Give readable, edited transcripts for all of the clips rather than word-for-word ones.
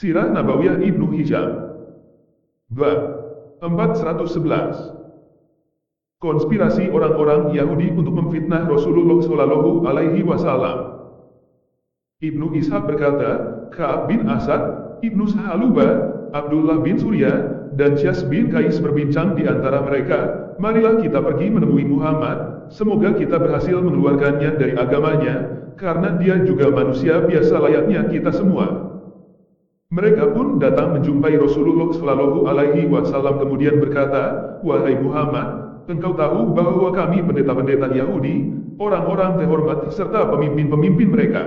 Sirah Nabawiyah Ibnu Hisham. Bab 411. Konspirasi orang-orang Yahudi untuk memfitnah Rasulullah Shallallahu Alaihi Wasallam. Ibnu Ishaq berkata, Ka'ab bin Asad, Ibnu Sahaluba, Abdullah bin Surya, dan Syas bin Kais berbincang di antara mereka, marilah kita pergi menemui Muhammad, semoga kita berhasil mengeluarkannya dari agamanya, karena dia juga manusia biasa layaknya kita semua. Mereka pun datang menjumpai Rasulullah Shallallahu Alaihi Wasallam kemudian berkata, wahai Muhammad, engkau tahu bahwa kami pendeta-pendeta Yahudi, orang-orang terhormat serta pemimpin-pemimpin mereka.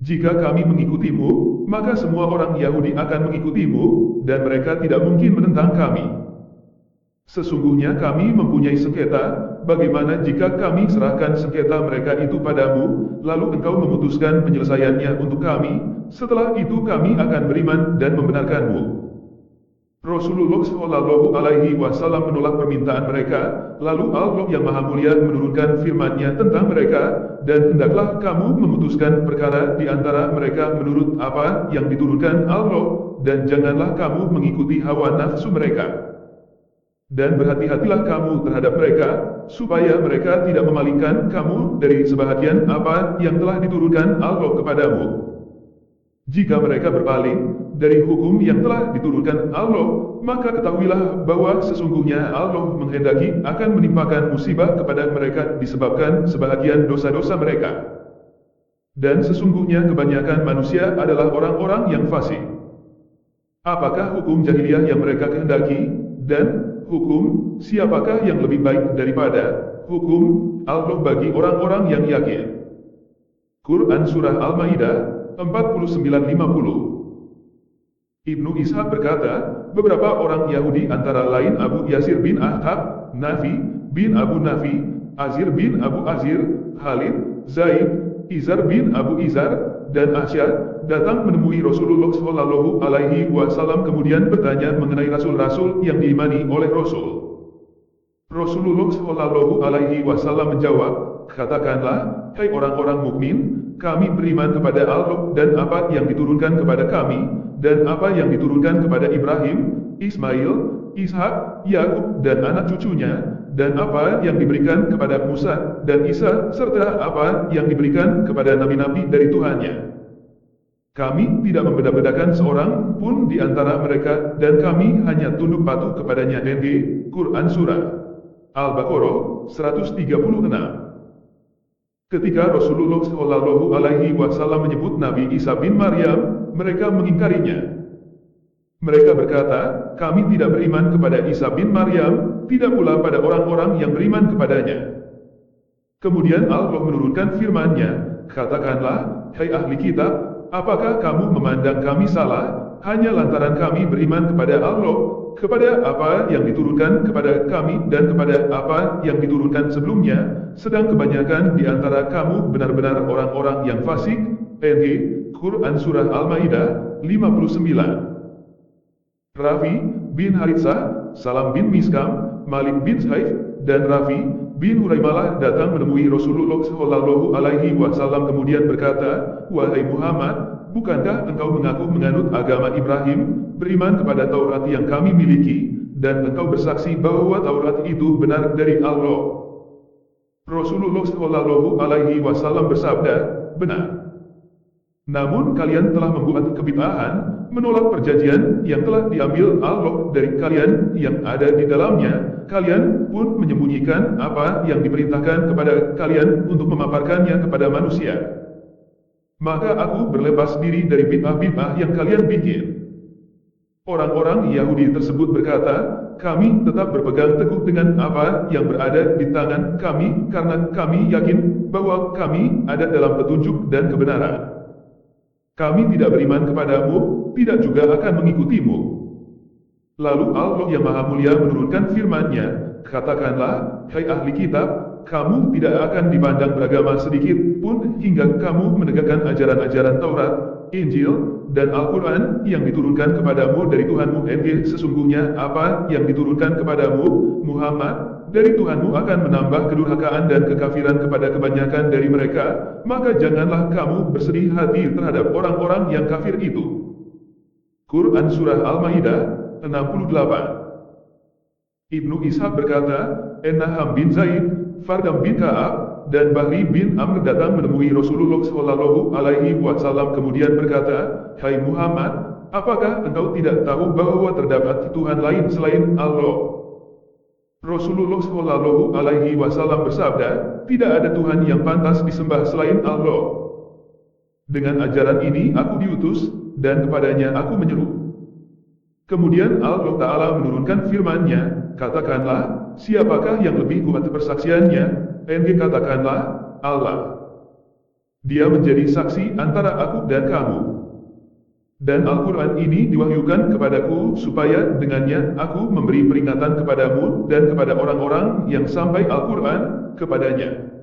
Jika kami mengikutimu, maka semua orang Yahudi akan mengikutimu, dan mereka tidak mungkin menentang kami. Sesungguhnya kami mempunyai sengketa, bagaimana jika kami serahkan sengketa mereka itu padamu, lalu engkau memutuskan penyelesaiannya untuk kami, setelah itu kami akan beriman dan membenarkanmu. Rasulullah Shallallahu Alaihi Wasallam menolak permintaan mereka, lalu Allah yang Maha Mulia menurunkan firman-Nya tentang mereka, dan hendaklah kamu memutuskan perkara di antara mereka menurut apa yang diturunkan Allah, dan janganlah kamu mengikuti hawa nafsu mereka. Dan berhati-hatilah kamu terhadap mereka, supaya mereka tidak memalingkan kamu dari sebahagian apa yang telah diturunkan Allah kepadamu. Jika mereka berpaling dari hukum yang telah diturunkan Allah, maka ketahuilah bahwa sesungguhnya Allah menghendaki akan menimpakan musibah kepada mereka disebabkan sebahagian dosa-dosa mereka. Dan sesungguhnya kebanyakan manusia adalah orang-orang yang fasik. Apakah hukum jahiliyah yang mereka kehendaki, dan hukum siapakah yang lebih baik daripada hukum Allah bagi orang-orang yang yakin? Quran Surah Al-Ma'idah 49-50. Ibnu Ishaq berkata, beberapa orang Yahudi antara lain Abu Yasir bin Ahab, Nafi bin Abu Nafi, Azir bin Abu Azir, Khalid, Zaid, Izar bin Abu Izar, dan Asyad, datang menemui Rasulullah Shallallahu Alaihi Wasallam kemudian bertanya mengenai rasul-rasul yang diimani oleh Rasul. Rasulullah Shallallahu Alaihi Wasallam menjawab, katakanlah, hai orang-orang mukmin, kami beriman kepada Allah dan apa yang diturunkan kepada kami, dan apa yang diturunkan kepada Ibrahim, Ismail, Ishak, Yakub dan anak cucunya, dan apa yang diberikan kepada Musa dan Isa, serta apa yang diberikan kepada nabi-nabi dari Tuhannya. Kami tidak membeda-bedakan seorang pun di antara mereka, dan kami hanya tunduk patuh kepadanya. NG, Quran Surah Al-Baqarah 136. Ketika Rasulullah Shallallahu Alaihi Wasallam menyebut Nabi Isa bin Maryam, mereka mengingkarinya. Mereka berkata, kami tidak beriman kepada Isa bin Maryam, tidak pula pada orang-orang yang beriman kepadanya. Kemudian Allah menurunkan firman-Nya, katakanlah, hai ahli kitab, apakah kamu memandang kami salah, hanya lantaran kami beriman kepada Allah, kepada apa yang diturunkan kepada kami dan kepada apa yang diturunkan sebelumnya, sedang kebanyakan di antara kamu benar-benar orang-orang yang fasik. NG, Quran Surah Al-Ma'idah 59. Rafi bin Haritsah, Salam bin Miskam, Malik bin Saif, dan Rafi bin Huraimalah datang menemui Rasulullah Shallallahu Alaihi Wasallam kemudian berkata, wahai Muhammad, bukankah engkau mengaku menganut agama Ibrahim, beriman kepada Taurat yang kami miliki, dan engkau bersaksi bahwa Taurat itu benar dari Allah? Rasulullah Shallallahu Alaihi Wasallam bersabda, benar. Namun kalian telah membuat kebid'ahan, menolak perjanjian yang telah diambil Allah dari kalian yang ada di dalamnya, kalian pun menyembunyikan apa yang diperintahkan kepada kalian untuk memaparkannya kepada manusia. Maka aku berlepas diri dari bid'ah-bid'ah yang kalian bikin. Orang-orang Yahudi tersebut berkata, kami tetap berpegang teguh dengan apa yang berada di tangan kami karena kami yakin bahwa kami ada dalam petunjuk dan kebenaran. Kami tidak beriman kepadamu, tidak juga akan mengikutimu. Lalu Allah yang Maha Mulia menurunkan firman-Nya, katakanlah, hai ahli kitab, kamu tidak akan dipandang beragama sedikit pun hingga kamu menegakkan ajaran-ajaran Taurat, Injil, dan Al-Quran yang diturunkan kepadamu dari Tuhanmu. NG, sesungguhnya apa yang diturunkan kepadamu, Muhammad, dari Tuhanmu akan menambah kedurhakaan dan kekafiran kepada kebanyakan dari mereka, maka janganlah kamu bersedih hati terhadap orang-orang yang kafir itu. Quran Surah Al-Ma'idah 68. Ibnu Ishaq berkata, Naham bin Zaid, Fardam bin Ka'ab, dan Bahri bin Amr datang menemui Rasulullah Shallallahu Alaihi Wasallam kemudian berkata, Hai Muhammad, apakah engkau tidak tahu bahwa terdapat Tuhan lain selain Allah? Rasulullah Shallallahu Alaihi Wasallam bersabda, tidak ada Tuhan yang pantas disembah selain Allah. Dengan ajaran ini aku diutus, dan kepadanya aku menyeru. Kemudian Allah Ta'ala menurunkan firman-Nya, katakanlah, siapakah yang lebih kuat persaksiannya? Katakanlah, Allah. Dia menjadi saksi antara aku dan kamu. Dan Al-Quran ini diwahyukan kepadaku supaya dengannya aku memberi peringatan kepadamu dan kepada orang-orang yang sampai Al-Quran kepadanya.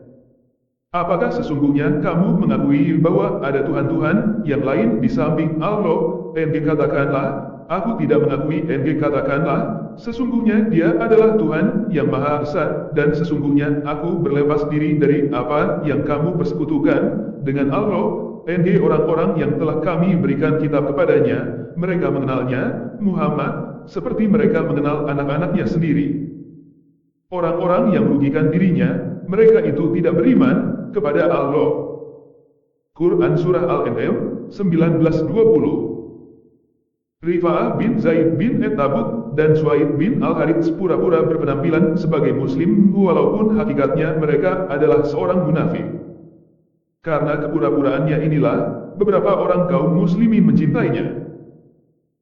Apakah sesungguhnya kamu mengakui bahwa ada Tuhan-Tuhan yang lain di samping Allah? Katakanlah, aku tidak mengakui. Katakanlah, sesungguhnya Dia adalah Tuhan yang Maha Esa, dan sesungguhnya aku berlepas diri dari apa yang kamu persekutukan dengan Allah. Orang-orang yang telah kami berikan kitab kepadanya, mereka mengenalnya, Muhammad, seperti mereka mengenal anak-anaknya sendiri. Orang-orang yang merugikan dirinya, mereka itu tidak beriman kepada Allah. Quran Surah Al-An'am 19:20. Rifa'ah bin Zaid bin Etabut dan Suaid bin Al-Harits pura-pura berpenampilan sebagai muslim walaupun hakikatnya mereka adalah seorang munafik. Karena kepura-puraannya inilah, beberapa orang kaum muslimin mencintainya.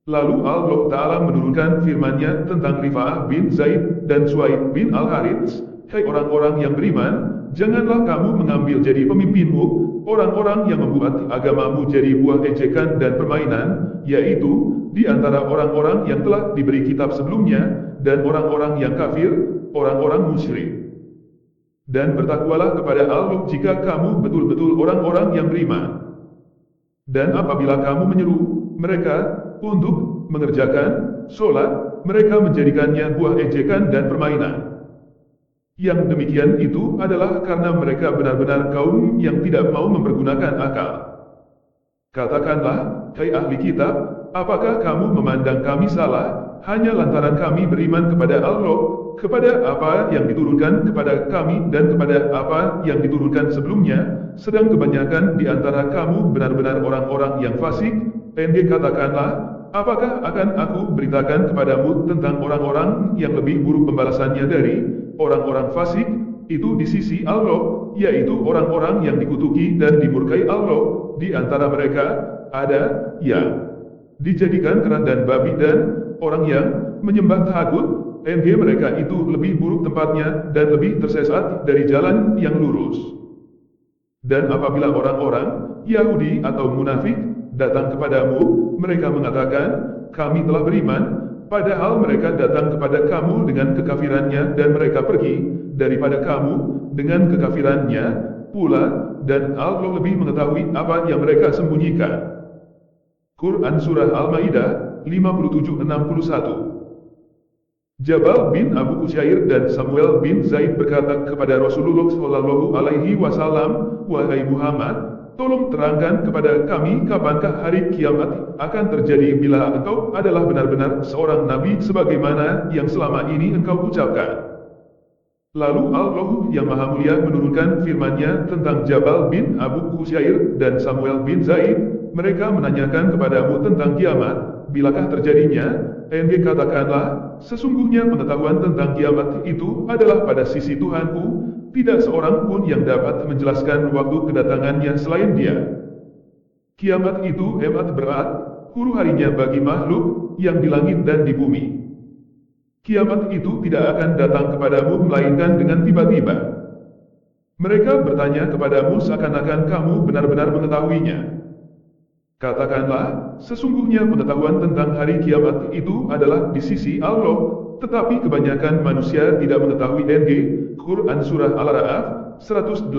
Lalu Allah Ta'ala menurunkan firman-Nya tentang Rifa'ah bin Zaid dan Suaid bin Al-Harits, Hai orang-orang yang beriman, janganlah kamu mengambil jadi pemimpinmu, orang-orang yang membuat agamamu jadi buah ejekan dan permainan, yaitu, di antara orang-orang yang telah diberi kitab sebelumnya, dan orang-orang yang kafir, orang-orang musyrik. Dan bertakwalah kepada Allah jika kamu betul-betul orang-orang yang beriman. Dan apabila kamu menyeru mereka untuk mengerjakan sholat, mereka menjadikannya buah ejekan dan permainan. Yang demikian itu adalah karena mereka benar-benar kaum yang tidak mau mempergunakan akal. Katakanlah, hai ahli kitab, apakah kamu memandang kami salah, hanya lantaran kami beriman kepada Allah, kepada apa yang diturunkan kepada kami dan kepada apa yang diturunkan sebelumnya, sedang kebanyakan di antara kamu benar-benar orang-orang yang fasik? Katakanlah, apakah akan aku beritakan kepadamu tentang orang-orang yang lebih buruk pembalasannya dari orang-orang fasik, itu di sisi Allah, yaitu orang-orang yang dikutuki dan dimurkai Allah, di antara mereka, ada, yang dijadikan kera dan babi dan orang yang menyembah tagut, mereka itu lebih buruk tempatnya dan lebih tersesat dari jalan yang lurus. Dan apabila orang-orang Yahudi atau munafik datang kepadamu, mereka mengatakan, kami telah beriman, padahal mereka datang kepada kamu dengan kekafirannya dan mereka pergi daripada kamu dengan kekafirannya pula, dan Allah lebih mengetahui apa yang mereka sembunyikan. Quran Surah Al-Ma'idah 57:61. Jabal bin Abu Usyair dan Samuel bin Zaid berkata kepada Rasulullah Shallallahu Alaihi Wasallam, Wahai Muhammad, tolong terangkan kepada kami kapankah hari kiamat akan terjadi bila engkau adalah benar-benar seorang nabi sebagaimana yang selama ini engkau ucapkan. Lalu Allah yang Maha Mulia menurunkan firman-Nya tentang Jabal bin Abu Usyair dan Samuel bin Zaid. Mereka menanyakan kepadamu tentang kiamat, bilakah terjadinya? Katakanlah, sesungguhnya pengetahuan tentang kiamat itu adalah pada sisi Tuhanku, tidak seorang pun yang dapat menjelaskan waktu kedatangannya selain Dia. Kiamat itu amat berat, huru harinya bagi makhluk yang di langit dan di bumi. Kiamat itu tidak akan datang kepadamu melainkan dengan tiba-tiba. Mereka bertanya kepadamu seakan-akan kamu benar-benar mengetahuinya. Katakanlah, sesungguhnya pengetahuan tentang hari kiamat itu adalah di sisi Allah, tetapi kebanyakan manusia tidak mengetahui. Quran Surah Al-A'raf 187.